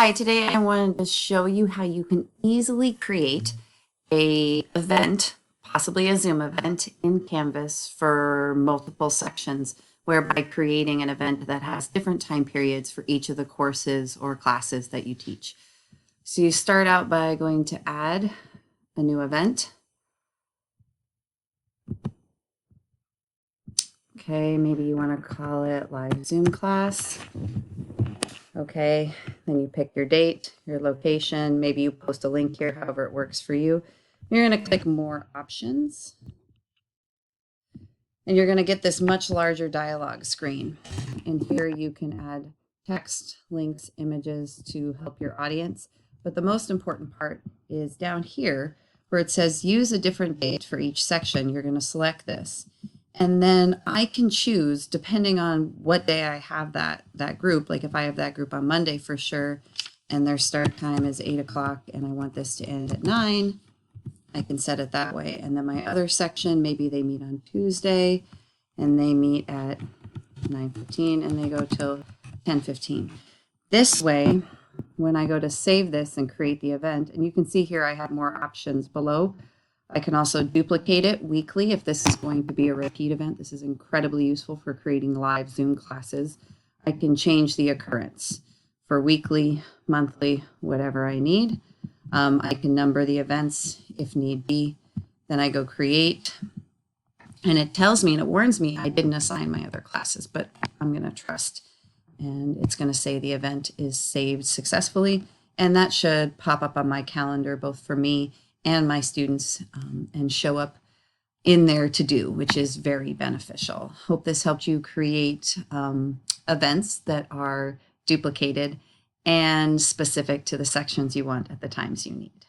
Hi, today I wanted to show you how you can easily create a event, possibly a Zoom event in Canvas for multiple sections, whereby creating an event that has different time periods for each of the courses or classes that you teach. So you start out by going to add a new event. Okay, maybe you want to call it live Zoom class. Okay, then you pick your date, your location, maybe you post a link here, however it works for you. You're going to click more options, and you're going to get this much larger dialog screen. And here you can add text, links, images to help your audience. But the most important part is down here where it says use a different date for each section. You're going to select this. And then I can choose, depending on what day I have that group, like if I have that group on Monday for sure, and their start time is 8 o'clock and I want this to end at 9, I can set it that way. And then my other section, maybe they meet on Tuesday and they meet at 9:15 and they go till 10:15. This way, when I go to save this and create the event, and you can see here I have more options below. I can also duplicate it weekly if this is going to be a repeat event. This is incredibly useful for creating live Zoom classes. I can change the occurrence for weekly, monthly, whatever I need. I can number the events if need be. Then I go create, and it tells me and it warns me I didn't assign my other classes, but I'm going to trust. And it's going to say the event is saved successfully, and that should pop up on my calendar both for me and my students and show up in there to do, which is very beneficial. Hope this helped you create events that are duplicated and specific to the sections you want at the times you need.